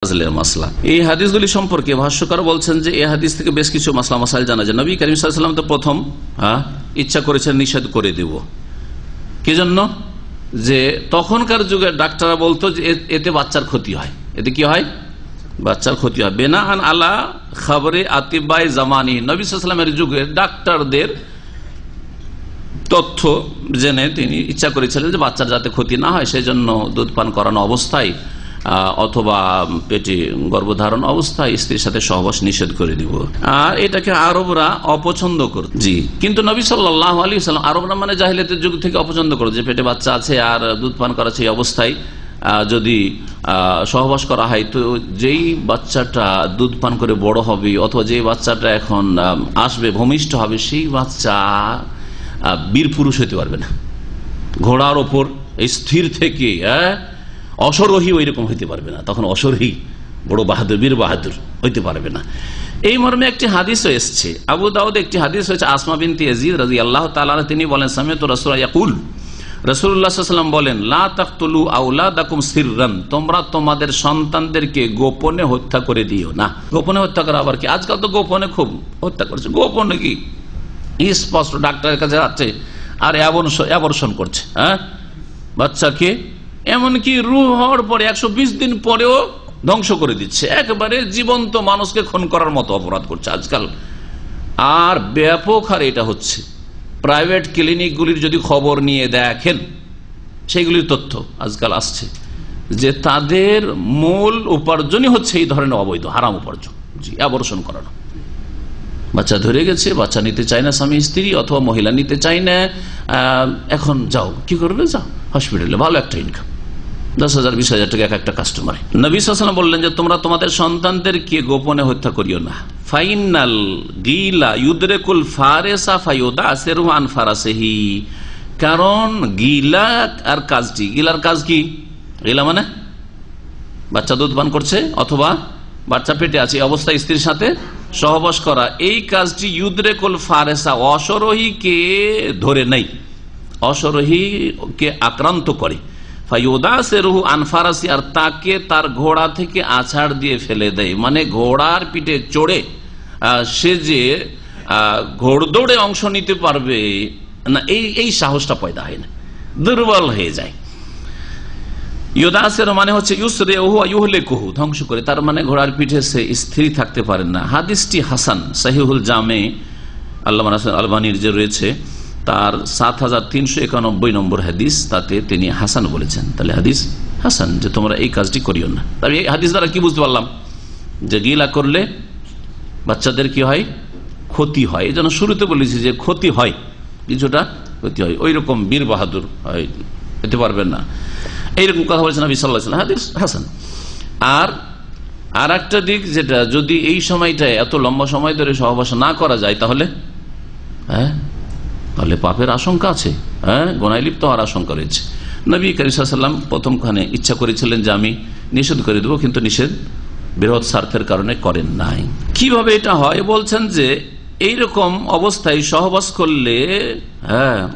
মাসলা। এই হাদিসগুলি সম্পর্কে ভাষ্যকার বলছেন যে এই হাদিস থেকে বেশ কিছু মাসলা মাসাইল জানা যায়। নবী করিম সাল্লাল্লাহু আলাইহি ওয়াসাল্লাম তো প্রথম ইচ্ছা করেছেন নিষেধ করে দেব, কি জন্য? যে তখনকার যুগে ডাক্তাররা বলতো যে এতে বাচ্চার ক্ষতি হয়। এতে কি হয়? বাচ্চার ক্ষতি হয়। বেনা আন আলা খবরে আতিবাই জামানি, নবী সাল্লাল্লাহু আলাইহি ওয়াসাল্লামের যুগে ডাক্তারদের তথ্য জেনে তিনি ইচ্ছা করেছিলেন যে বাচ্চার যাতে ক্ষতি না হয়, সেই জন্য দুধ পান করানো অবস্থায় অথবা পেটে গর্ভধারণ অবস্থায় স্ত্রীর সাথে সহবাস নিষেধ করে দিব। আর এটাকে আরবরা অপছন্দ করত। জি, কিন্তু নবী সাল্লাল্লাহু আলাইহি ওয়াসাল্লাম, আরবরা মানে জাহিলিয়াতের যুগ থেকে অপছন্দ করত যে পেটে বাচ্চা আছে আর দুধ পান করা সেই অবস্থায় যদি সহবাস করা হয়, তো যেই বাচ্চাটা দুধ পান করে বড় হবে অথবা যেই বাচ্চাটা এখন আসবে ভূমিষ্ঠ হবে, সেই বাচ্চা বীর পুরুষ হইতে পারবে না। ঘোড়ার ওপর স্থির থেকে অশরোহী ওই রকম হইতে পারবে না, তখন অশরোহী বড় বাহাদুর বীর বাহাদুর হইতে পারবে না। এই মর্মে একটি হাদিস এসছে, আবু দাউদ একটি হাদিস হয়েছে, আসমা বিনতে ইয়াজিদ রাদিয়াল্লাহু তাআলা আনহা তিনি বলেন, সামিআতু রাসূলুল্লাহ ইয়াকুল, রাসূলুল্লাহ সাল্লাল্লাহু আলাইহি ওয়াসাল্লাম বলেন, লা তাকতুলু আওলাদাকুম সিররান, তোমরা তোমাদের সন্তানদেরকে গোপনে হত্যা করে দিও না। গোপনে হত্যা করা আবার কি? আজকাল তো গোপনে খুব হত্যা করছে। গোপনে কি? স্পষ্ট ডাক্তারের কাছে যাচ্ছে আর অ্যাবর্শন করছে বাচ্চাকে, এমনকি রূহ হওয়ার পরে 120 দিন পরেও ধ্বংস করে দিচ্ছে, একেবারে জীবন্ত মানুষকে খুন করার মতো অপরাধ করছে আজকাল। আর ব্যাপক হারে এটা হচ্ছে। প্রাইভেট ক্লিনিকগুলির যদি খবর নিয়ে দেখেন, সেগুলির তথ্য আজকাল আসছে যে তাদের মূল উপার্জনই হচ্ছে এই ধরনের অবৈধ হারাম উপার্জন। জি, অ্যাবর্শন করানো। বাচ্চা ধরে গেছে, বাচ্চা নিতে চায় না স্বামী স্ত্রী, অথবা মহিলা নিতে চায় না, এখন যাও, কি করবে? যাও হসপিটালে, ভালো একটা ইনকাম, 10,000 20,000 টাকা এক একটা কাস্টমার। নবী সাল্লাল্লাহু আলাইহি ওয়াসাল্লাম বললেন যে তোমরা তোমাদের সন্তানদেরকে গোপনে হত্যা করিও না। ফাইনাল গিলা ইউদরিকুল ফারিসা ফায়ুদাসিরু আন ফারাসিহি, কারণ গিলা আর কাজটি, গিলার কাজ কি? গিলা মানে বাচ্চা দুধ পান করছে অথবা বাচ্চা পেটে আছে অবস্থায় স্ত্রীর সাথে সহবাস করা, এই কাজটি ইউদরিকুল ফারিসা, অশরোহীকে ধরে নেই, অশরোহীকে আক্রান্ত করে। ফায়ুদাসিরু আন ফারাসি, আর তাকে তার ঘোড়া থেকে আছাড় দিয়ে ফেলে দেয়। মানে ঘোড়ার পিঠে চড়ে সে যে ঘোড়দৌড়ে অংশ নিতে পারবে না, এই সাহসটা পয়দা হয় না, দুর্বল হয়ে যায়। ইউদাসের মানে হচ্ছে ইউসরিউহু ইউহলিকুহু, ধ্বংস করে। তার মানে ঘোড়ার পিঠে সে স্থির থাকতে পারে না। হাদিসটি হাসান, সহিহুল জামে আল্লামা নাসির আলবানীর যে রয়েছে তার 7391 নম্বর হাদিস, তাতে তিনি হাসান বলেছেন। তাহলে হাদিস হাসান, যে তোমরা এই কাজটি করিও না। তবে এই হাদিস দ্বারা কি বুঝতে পারলাম? যে গিলা করলে বাচ্চাদের কি হয়? ক্ষতি হয়। এই জন্য শুরুতে বলেছি যে ক্ষতি হয়, কিছুটা ক্ষতি হয়, ওই রকম বীর বাহাদুর হতে পারবেন না, এইরকম কথা বলেছেন নবী সাল্লাল্লাহু আলাইহি ওয়াসাল্লাম। হাদিস হাসান। আর একটা দিক, যেটা যদি এই সময়টায় এত লম্বা সময় ধরে সহবাস না করা যায়, তাহলে তাহলে পাপের আশঙ্কা আছে, গোনায় লিপ্ত হওয়ার আশঙ্কা রয়েছে। নবী করিম সাল্লাল্লাহু আলাইহি ওয়াসাল্লাম প্রথমখানে ইচ্ছা করেছিলেন যে আমি নিষেধ করে দেবো, কিন্তু নিষেধ বৃহৎ স্বার্থের কারণে করেন নাই। কিভাবে এটা হয়? বলছেন যে এইরকম অবস্থায় সহবাস করলে,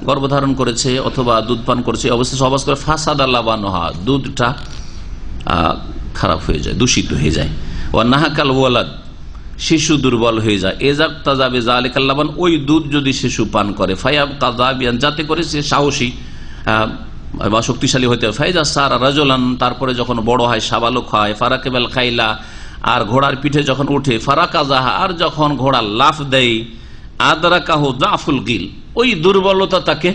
গর্ভধারণ করেছে অথবা দুধ পান করেছে অবস্থায় সহবাস করে, ফাসাদা লাবানুহা, দুধটা খারাপ হয়ে যায়, দূষিত হয়ে যায়। ওয়া নাহাকাল ওয়ালাদ, শিশু দুর্বল হয়ে যায়। এজাব তাজাবে জালিকাল লাবান, ওই দুধ যদি শিশু পান করে, ফায়াব কাযাবিয়ান, যাতে করে সে সাহসী বা শক্তিশালী হতে হয়। ফাইজা সারা রাজুলান, তারপরে যখন বড় হয়, সাবালক হয়, ফারাকেবাল খাইলা, আর ঘোড়ার পিঠে যখন উঠে, ফারাকাজাহা, আর যখন ঘোড়া লাফ দেয়, আদরাকাহু জাফুল গিল, ওই দুর্বলতা তাকে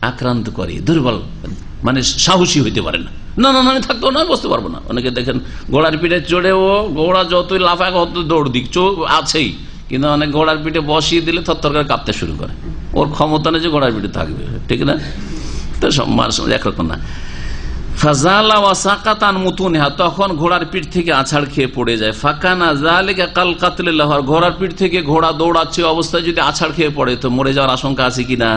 আক্রান্ত করে। দুর্বল মানে সাহসী হইতে পারে না, না না আমি থাকতো না, বসতে পারবো না। অনেকে দেখেন ঘোড়ার পিঠে চড়ে, ও ঘোড়া যতই লাফায় অত দৌড় দিক আছেই, কিন্তু অনেক ঘোড়ার পিঠে বসিয়ে দিলে থরথর করে কাঁপতে শুরু করে। ওর ক্ষমতা নেই যে ঘোড়ার পিঠে থাকবে, ঠিক না? তো সব মানুষ একরকম না। ফাজালা ওয়া সাকাতান মুতুনিহা, তখন ঘোড়ার পিঠ থেকে আছাড় খেয়ে পড়ে যায়। ফাকানা যালিকা কাল কাতলিল্লাহ, ঘোড়ার পিঠ থেকে ঘোড়া দৌড়াচ্ছে অবস্থায় যদি আছাড় খেয়ে পড়ে, তো মরে যাওয়ার আশঙ্কা আছে কিনা?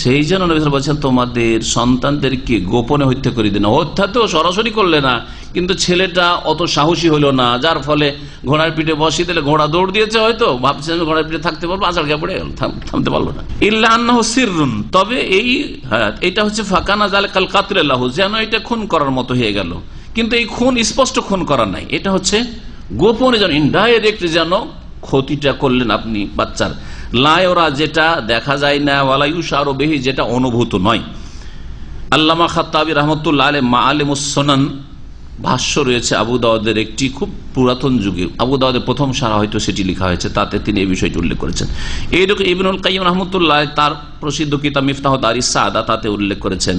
সেই জন্য নবী বলছেন তোমাদের সন্তানদেরকে গোপনে হত্যা করে দিন। হত্যা তো সরাসরি করলে না, কিন্তু ছেলেটা অত সাহসী হলো না, যার ফলে ঘোড়ার পিঠে বসিয়ে দিলে ঘোড়া দৌড় দিয়েছে, হয়তো ভাবছে আমি ঘোড়ার পিঠে থাকতে পারবো, আছাড় খেয়ে পড়ে থামতে পারলো না। ইল্লা আন্নাহু সিররুন, তবে এইটা হচ্ছে ফাকানা যালিকাল কাতলিল্লাহ, যেন এটা খুন করার মতো হয়ে গেল। কিন্তু এই খুন স্পষ্ট খুন করা নাই, এটা হচ্ছে গোপনে যেন ইনডাইরেক্ট যেন ক্ষতিটা করলেন আপনি বাচ্চার। লায়রা যেটা দেখা যায় না, ওয়ালাইউশারু বিহি যেটা অনুভূত নয়। আল্লামা খাত্তাবী রাহমাতুল্লাহ আলাইহি মাআলিমুস সুনান ভাষ্য রয়েছে আবু দাউদের, একটি খুব পুরাতন যুগে আবু দাউদের প্রথম সারা হয়তো সেটি লেখা হয়েছে, তাতে তিনি এই বিষয়টি উল্লেখ করেছেন। এইরকম ইবনুল কাইয়িম রাহমাতুল্লাহ তার প্রসিদ্ধ কিতাব মিফতাহ দারিস সাআদা তাতে উল্লেখ করেছেন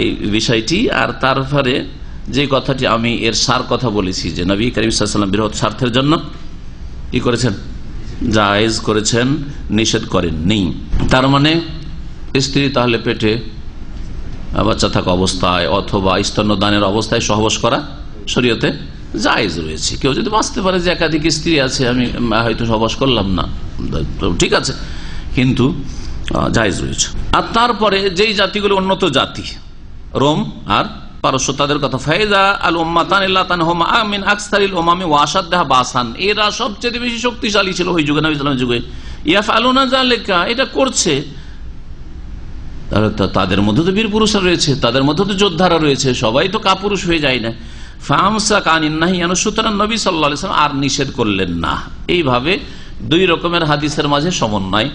এই বিষয়টি। আর তারপরে যে কথাটি আমি এর সার কথা বলেছি যে নবী করিম সাল্লাল্লাহু আলাইহি ওয়াসাল্লাম বৃহৎ স্বার্থের জন্য কি করেছেন, জায়েজ করেছেন, নিষেধ করেননি। তার মানে স্ত্রী তাহলে পেটে বাচ্চা থাকা অবস্থায় অথবা স্তন্যদানের অবস্থায় সহবাস করা শরীয়তে জায়েজ রয়েছে। কেউ যদি বাঁচতে পারে যে একাধিক স্ত্রী আছে, আমি হয়তো সহবাস করলাম না, ঠিক আছে, কিন্তু জায়েজ রয়েছে। আর তারপরে যেই জাতিগুলো উন্নত জাতি, রোম আর পারস্য, তাদের কথা ফায়দা আল উম্মাতান ইল্লাতানহুমা মিন আকসারিল উমামি ওয়া আশাদ্দাহা বাসান, এরা সবচেয়ে বেশি শক্তিশালী ছিল ওই যুগে, নবী সাল্লাল্লাহু আলাইহি যুগে। ইয়াফআলুনা যালিকা, এটা করছে। তাদের মধ্যে তো বীর পুরুষরা রয়েছে, তাদের মধ্যে তো যোদ্ধারা রয়েছে, সবাই তো কাপুরুষ হয়ে যায় না। ফামসাক আনিন নাহি, সুতরাং নবী সাল্লাল্লাহু আলাইহি ওয়াসাল্লাম আর নিষেধ করলেন না। এইভাবে দুই রকমের হাদিসের মাঝে সমন্বয়